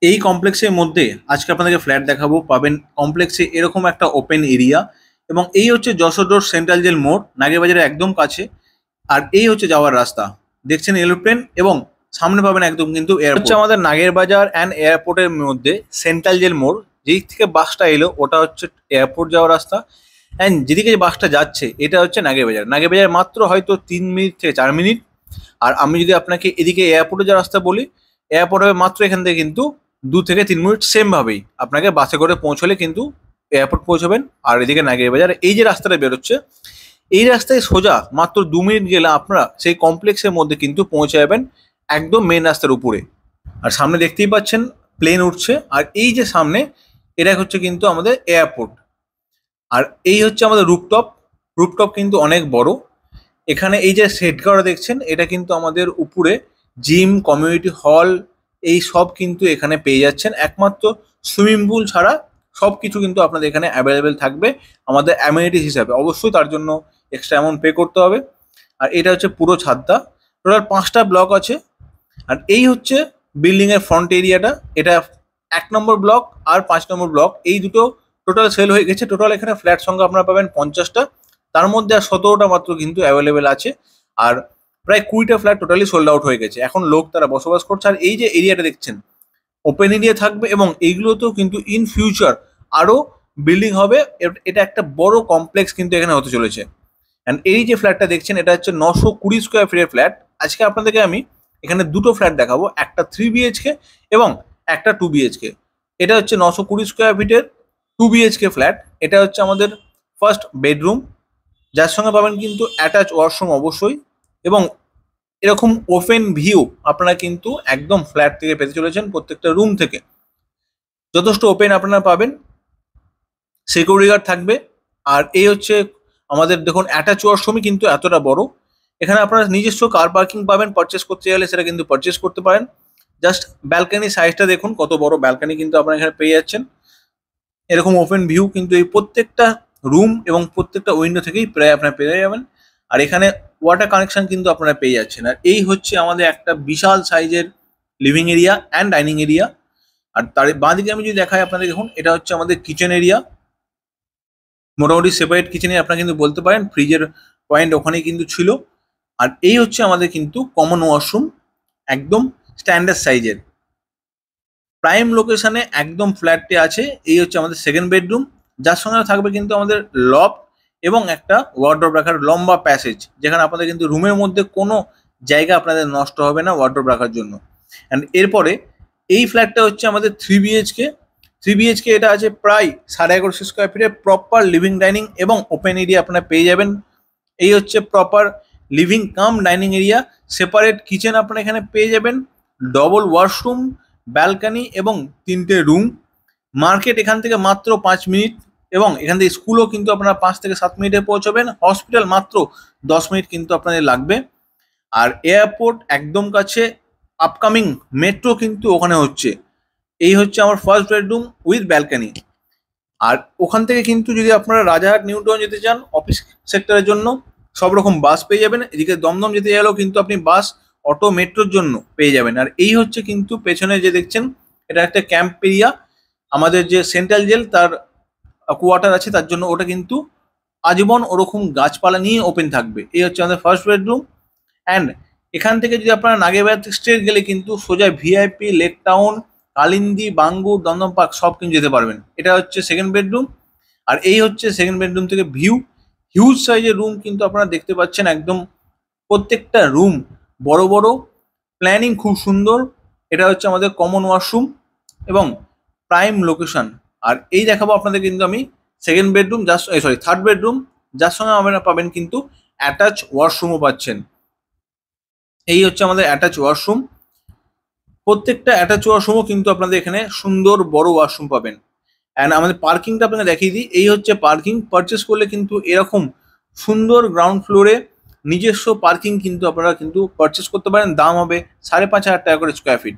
এই কমপ্লেক্সের মধ্যে আজকে আপনাদেরকে ফ্ল্যাট দেখাবো। পাবেন কমপ্লেক্সে এরকম একটা ওপেন এরিয়া, এবং এই হচ্ছে যশোর রোড সেন্ট্রাল জেল মোড়, নাগেরবাজারের একদম কাছে। আর এই হচ্ছে যাওয়ার রাস্তা, দেখছেন এরোপ্লেন, এবং সামনে পাবেন একদম কিন্তু এয়ারপোর্ট। হচ্ছে আমাদের নাগেরবাজার অ্যান্ড এয়ারপোর্টের মধ্যে সেন্ট্রাল জেল মোড়, যেই থেকে বাসটা এলো ওটা হচ্ছে এয়ারপোর্ট যাওয়ার রাস্তা। অ্যান্ড যেদিকে যে বাসটা যাচ্ছে এটা হচ্ছে নাগেরবাজার। নাগেরবাজার মাত্র হয়তো 3 মিনিট থেকে 4 মিনিট। আর আমি যদি আপনাকে এদিকে এয়ারপোর্টে যাওয়ার রাস্তা বলি, এয়ারপোর্ট হবে মাত্র এখান থেকে কিন্তু 2 থেকে 3 মিনিট। সেম ভাবেই আপনাকে বাসে করে পৌঁছলে কিন্তু এয়ারপোর্ট পৌঁছবেন। আর এদিকে নাগেরবাজার এই যে রাস্তাটা বেরোচ্ছে, এই রাস্তায় সোজা মাত্র 2 মিনিট গেলে আপনারা সেই কমপ্লেক্সের মধ্যে কিন্তু পৌঁছে যাবেন, একদম মেন রাস্তার উপরে। আর সামনে দেখতেই পাচ্ছেন প্লেন উঠছে, আর এই যে সামনে এটা হচ্ছে কিন্তু আমাদের এয়ারপোর্ট। আর এই হচ্ছে আমাদের রুফটপ। রুফটপ কিন্তু অনেক বড়। এখানে এই যে সেট করা দেখছেন, এটা কিন্তু আমাদের উপরে জিম, কমিউনিটি হল, এই সব কিন্তু এখানে পেয়ে যাচ্ছেন। একমাত্র সুইমিং পুল ছাড়া সব কিছু কিন্তু আপনাদের এখানে অ্যাভেলেবেল থাকবে আমাদের অ্যামিনিটিস হিসাবে। অবশ্যই তার জন্য এক্সট্রা অ্যামাউন্ট পে করতে হবে। আর এটা হচ্ছে পুরো ছাদটা। টোটাল 5টা ব্লক আছে। আর এই হচ্ছে বিল্ডিং এর ফ্রন্ট এরিয়াটা। এটা 1 নম্বর ব্লক আর 5 নম্বর ব্লক, এই দুটো টোটাল সেল হয়ে গেছে। টোটাল এখানে ফ্ল্যাট সংখ্যা আপনারা পাবেন 50টা, তার মধ্যে আর 17টা মাত্র কিন্তু অ্যাভেলেবেল আছে। আর প্রায় 20টা ফ্ল্যাট টোটালি সোল্ড আউট হয়ে গেছে। এখন লোক তারা বসবাস করছে। আর এই যে এরিয়াটা দেখছেন ওপেন এরিয়া থাকবে, এবং এইগুলোতেও কিন্তু ইন ফিউচার আরো বিল্ডিং হবে। এটা একটা বড় কমপ্লেক্স কিন্তু এখানে হতে চলেছে। অ্যান্ড এই যে ফ্ল্যাটটা দেখছেন এটা হচ্ছে 920 স্কোয়ার ফিটের ফ্ল্যাট। আজকে আপনাদেরকে আমি এখানে দুটো ফ্ল্যাট দেখাবো, একটা 3 BHK এবং একটা 2 BHK। এটা হচ্ছে 920 স্কোয়ার ফিটের 2 BHK ফ্ল্যাট। এটা হচ্ছে আমাদের ফার্স্ট বেডরুম, যার সঙ্গে পাবেন কিন্তু অ্যাটাচ ওয়াশরুম অবশ্যই, এবং এরকম ওপেন ভিউ আপনারা কিন্তু একদম ফ্ল্যাট থেকে পেতে চলেছেন। প্রত্যেকটা রুম থেকে যথেষ্ট ওপেন আপনারা পাবেন, সিকিউরিটি গার্ড থাকবে। আর এই হচ্ছে আমাদের দেখুন অ্যাটাচ ওয়াশরুমই কিন্তু এতটা বড়। এখানে আপনারা নিজস্ব কার পার্কিং পাবেন, পারচেস করতে গেলে সেটা কিন্তু পারচেস করতে পারেন। জাস্ট ব্যালকানি সাইজটা দেখুন কত বড় ব্যালকানি কিন্তু আপনারা এখানে পেয়ে যাচ্ছেন। এরকম ওপেন ভিউ কিন্তু এই প্রত্যেকটা রুম এবং প্রত্যেকটা উইন্ডো থেকেই প্রায় আপনারা পেয়ে যাবেন। আর এখানে ওয়াটার কানেকশন কিন্তু আপনারা পেয়ে যাচ্ছেন। আর এই হচ্ছে আমাদের একটা বিশাল সাইজের living area and dining area. আর তার বাঁদিকে আমি যদি দেখাই আপনাদের, দেখুন এটা হচ্ছে আমাদের কিচেন এরিয়া। মোটামুটি সেপারেট কিচেনে আপনারা কিন্তু বলতে পারেন, ফ্রিজের পয়েন্ট ওখানেই কিন্তু ছিল। আর এই হচ্ছে আমাদের কিন্তু কমন ওয়াশরুম, একদম স্ট্যান্ডার্ড সাইজের, প্রাইম লোকেশনে একদম ফ্ল্যাটটি আছে। এই হচ্ছে আমাদের সেকেন্ড বেডরুম, যার সঙ্গে থাকবে কিন্তু আমাদের লব এবং একটা ওয়ার্ডরোব রাখার লম্বা প্যাসেজ, যেখানে আপনাদের কিন্তু রুমের মধ্যে কোনো জায়গা আপনাদের নষ্ট হবে না ওয়ার্ডরোব রাখার জন্য। অ্যান্ড এরপরে এই ফ্ল্যাটটা হচ্ছে আমাদের 3 BHK। 3 BHK এটা আছে প্রায় 1150 স্কোয়ার ফিটের প্রপার লিভিং ডাইনিং এবং ওপেন এরিয়া আপনারা পেয়ে যাবেন। এই হচ্ছে proper living cum dining area. Separate kitchen আপনারা এখানে পেয়ে যাবেন, ডবল ওয়াশরুম, ব্যালকানি এবং 3টে রুম। মার্কেট এখান থেকে মাত্র 5 মিনিট, এবং এখান থেকে স্কুলও কিন্তু আপনারা 5 থেকে 7 মিনিটে পৌঁছবেন। হসপিটাল মাত্র 10 মিনিট কিন্তু আপনাদের লাগবে। আর এয়ারপোর্ট একদম কাছে, আপকামিং মেট্রো কিন্তু ওখানে হচ্ছে। এই হচ্ছে আমার ফার্স্ট বেডরুম উইথ ব্যালকানি। আর ওখান থেকে কিন্তু যদি আপনারা রাজারহাট নিউ টাউন যেতে চান অফিস সেক্টরের জন্য, সব রকম বাস পেয়ে যাবেন। এদিকে দমদম যেতে গেলেও কিন্তু আপনি বাস, অটো, মেট্রোর জন্য পেয়ে যাবেন। আর এই হচ্ছে কিন্তু পেছনে যে দেখছেন এটা একটা ক্যাম্প এরিয়া। আমাদের যে সেন্ট্রাল জেল তার কোয়ার্টার আছে, তার জন্য ওটা কিন্তু আজীবন ওরকম গাছপালা নিয়ে ওপেন থাকবে। এই হচ্ছে আমাদের ফার্স্ট বেডরুম। অ্যান্ড এখান থেকে যদি আপনারা নাগেরবাজার স্ট্রেট গেলে কিন্তু সোজা VIP, Lake Town, Kalindi, Bangur, Dumdum Park সব কিন্তু যেতে পারবেন। এটা হচ্ছে সেকেন্ড বেডরুম। আর এই হচ্ছে সেকেন্ড বেডরুম থেকে ভিউ। হিউজ সাইজের রুম কিন্তু আপনারা দেখতে পাচ্ছেন, একদম প্রত্যেকটা রুম বড় বড়, প্ল্যানিং খুব সুন্দর। এটা হচ্ছে আমাদের কমন ওয়াশরুম এবং প্রাইম লোকেশন। আর এই দেখাবো আপনাদের কিন্তু আমি সেকেন্ড বেডরুম, যার সরি থার্ড বেডরুম, যার সঙ্গে আপনারা পাবেন কিন্তু অ্যাটাচ ওয়াশরুমও পাচ্ছেন। এই হচ্ছে আমাদের অ্যাটাচ ওয়াশরুম। প্রত্যেকটা অ্যাটাচ ওয়াশরুমও কিন্তু আপনাদের এখানে সুন্দর বড় ওয়াশরুম পাবেন। অ্যান্ড আমাদের পার্কিংটা আপনাকে দেখিয়ে দিই। এই হচ্ছে পার্কিং। পারচেস করলে কিন্তু এরকম সুন্দর গ্রাউন্ড ফ্লোরে নিজস্ব পার্কিং কিন্তু আপনারা কিন্তু পারচেস করতে পারেন। দাম হবে 5,500 টাকা করে স্কোয়ার ফিট।